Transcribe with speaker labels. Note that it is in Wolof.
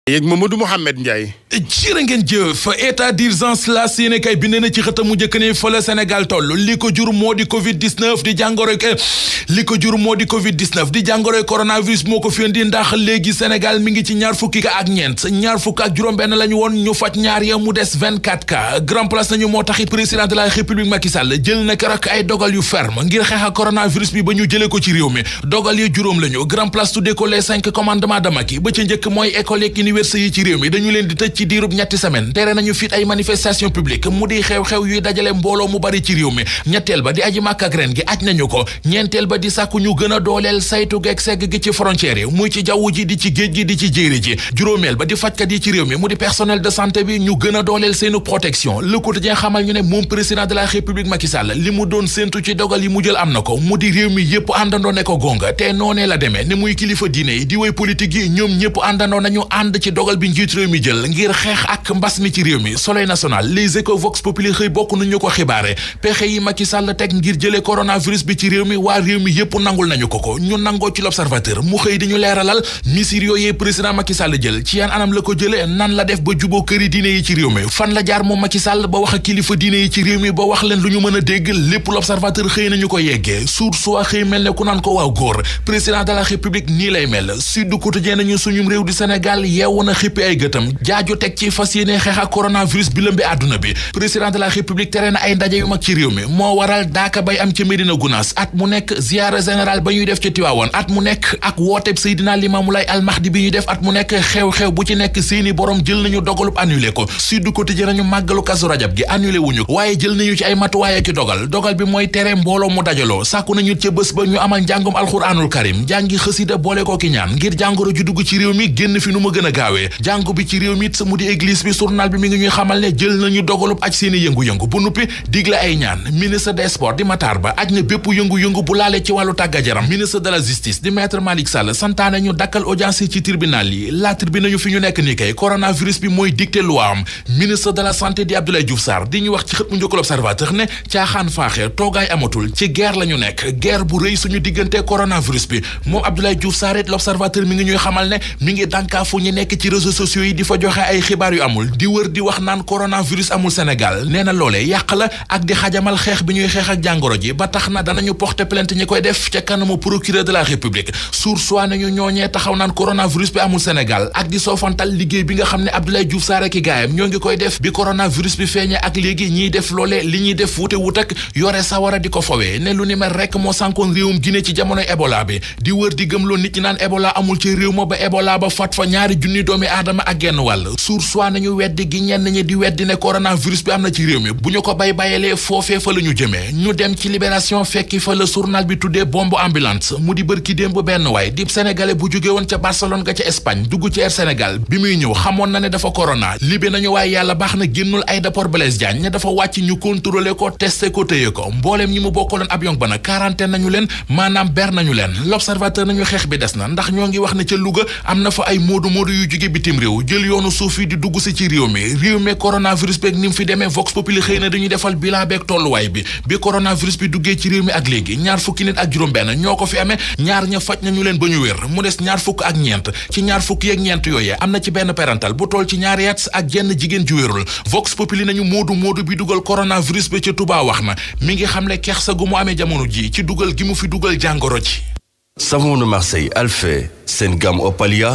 Speaker 1: yéeg Mamadou Mouhamed Ndiaye.
Speaker 2: jërë ngeen jëf état d'urgence la yéene kay bind na ci xëtam mu njëkk ne fa la Sénégal toll li ko jur moo di Covid-19 di jàngoroy coronavirus moo ko fi indi ndax léegi Sénégal mi ngi ci ñaar fukki ka ak ñeent ñaar fukk ak juróom-benn la ñu woon ñu faj ñaar ya mu des 24 cas grand place nañu moo taxit président de la république Macky Sall jël na keroog ay dogal yu ferme ngir xeex ak coronavirus bi ba ñu jëlee ko ci réew mi dogal yi juróom lañu grand place tuddee ko les 5 commandements de Macky ba ca njëkk mooy école ak université yi ci réew mi dañu leen di tëj ci diirub ñetti semaine tere nañu fit ay manifestation publique mu di xew-xew yuy dajale mbooloo mu bari ci réew mi ñetteel ba di aji màkk ak ren gi aj nañu ko ñeenteel ba di sàkku ñu gën a dooleel saytu geeg segg gi ci frontière yi muy ci jaww ji di ci géej gi di ci jéeri ji juróomeel ba di fajkat yi ci réew mi mu di personnel de santé bi ñu gën a dooleel seenu protection Le Quotidien xamal ñu ne moom président de la république Macky Sall li mu doon séentu ci dogal yi mu jël am na ko mu di réew mi yépp àndandoo ne ko gonga te noonee la demee ne muy kilifa diine yi di way politique yi ñoom ñëpp àndandoo nañu ànd ci dogal bi njiit réew mi jël ngir xeex ak mbas mi ci réew mi Soleil national Les Échos Vox Populi xëy bokk nu ñu ko xibaare pexe yi Macky Sall teg ngir jëlee coronavirus bi ci réew mi waa réew mi yépp nangul nañu ko ñu nangoo ci l'Observateur mu xëy di ñu leeralal misir yooyee président Macky Sall jël ci yan anam la ko jëlee nan la def ba juboo këri diine yi ci réew mi fan la jaar moom Macky Sall ba wax ak kilifa diine yi ci réew mi ba wax leen lu ñu mën a dégg lépp l'Observateur xëy nañu ko yeggee Source A xëy mel ne ku naan ko waaw góor président de la République nii lay mel Sud Quotidien nañu suñum réew di Sénégal yeewu na xippi ay gëtam jaaju teg ci fas yéene xeex ak coronavirus bi lëmbi àdduna bi président de la République tere na ay ndaje yu mag ci réew mi moo waral daaka bay am ci Médina Gounass at mu nekk ziyaara général ba ñuy def ci Tivaouane at mu nekk ak wooteb Seydina Limamou Laye Al Mahdi bi ñuy def at mu nekk xew-xew bu ci nekk seeni borom jël nañu dogalub annulé ko Sud Quotidien nañu màggalu Kazu Rajab gi annulé wuñu waaye jël nañu ci ay matuwaay ak dogal bi mooy tere mbooloo mu dajaloo sàkku nañu ca bés ba ñu amal njàngum alxuraanul karim jàngi xësida boole ko ki ñaan ngir jàngoro ju dugg ci réew mi génn fi nu mu gën a gaawee jàngu bi ci réew mi mu di église bi journal bi mi ngi ñuy xamal ne jël nañu dogalub aj seeni yëngu-yëngu bu nuppi digle ay ñaan ministre des sports di Matar Ba aj na bépp yëngu-yëngu bu laale ci wàllu tàggat yaram ministre de la justice di maître Malick Sall santaane ñu dakkal audience ci tribunal yi la tribune nañu fi ñu nekk nii kay coronavirus bi mooy dicté loi am ministre de la santé di Abdoulaye Diouf Sarr di ñu wax ci xët mu njëkk l'Observateur ne caaxaan faaxee toogaay amatul ci guerre la ñu nekk guerre bu rëy suñu diggante coronavirus bi moom Abdoulaye Diouf Sarr it l'Observateur mi ngi ñuy xamal ne mi ngi dànkaafu ñu nekk ci réseaux sociaux yi di fa joxe ay xibaar yu amul di wër di wax naan coronavirus amul Sénégal nee na loolee yàq la ak di xajamal xeex bi ñuy xeex ak jàngoro ji ba tax na danañu porter plainte ñi koy def ca kanamu procureur de la République Source A nañu ñooñee taxaw naan coronavirus bi amul Sénégal ak di soofantal liggéey bi nga xam ne Abdoulaye Diouf Sarr ak i gaayam ñoo ngi koy def bi coronavirus bi feeñee ak léegi ñiy def loolee li ñuy def wute wut ak yore sawara di ko fowee ne lu ni mel rek moo sànkoon réewum Guinée ci jamonoy Ebola bi di wër di gëmloo nit ñi naan Ebola amul ci réew ma ba Ebola ba fat fa ñaari junni doomi aadama ak genn wàll Source A nañu weddi gi ñenn ñi di weddi ne coronavirus bi am na ci réew mi bu ñu ko bayalee foofee fa la ñu jëmee ñu dem ci Libération fekki fa la journal bi tuddee bombe ambulance mu di bërki démb benn waay di sénégalais bu jóge woon ca Barcelone ga ca Espagne dugg ci Air Sénégal bi muy ñëw xamoon na ne dafa corona libé nañu waaye yàlla baax na génnul aéroport Blaise Diagne ne dafa wàcc ñu contrôler ko testé ko téye ko mbooleem ñi mu bokkaloon avion ba nag quarantaine nañu leen maanaam ber nañu leen L'Observateur nañu xeex bi des na ndax ñoo ngi wax ne ca Louga am na fa ay moodu yu jóge bitim réew jël yoonu suuf yi di dugg si ci réew mi coronavirus beeg ni mu fi demee Vox Populi xëy na dañuy defal bilan beeg tolluwaay bi coronavirus bi duggee ci réew mi ak léegi ñaar fukki nit ak juróom-benn ñoo ko fi amee ñaar ña faj nañu leen ba ñu wér mu des ñaar fukk ak ñeent ci ñaar fukk yeeg ñeent yooyee am na ci benn parental bu toll ci ñaari at ak jenn jigéen ju wérul Vox Populi nañu moodu bi dugal coronavirus bi ca Touba wax na mi ngi xamle kersa gu mu amee jamono ji ci dugal gi mu fi dugal jàngoro ji.
Speaker 3: Savon de Marseille Alphé, seen gamme Opalia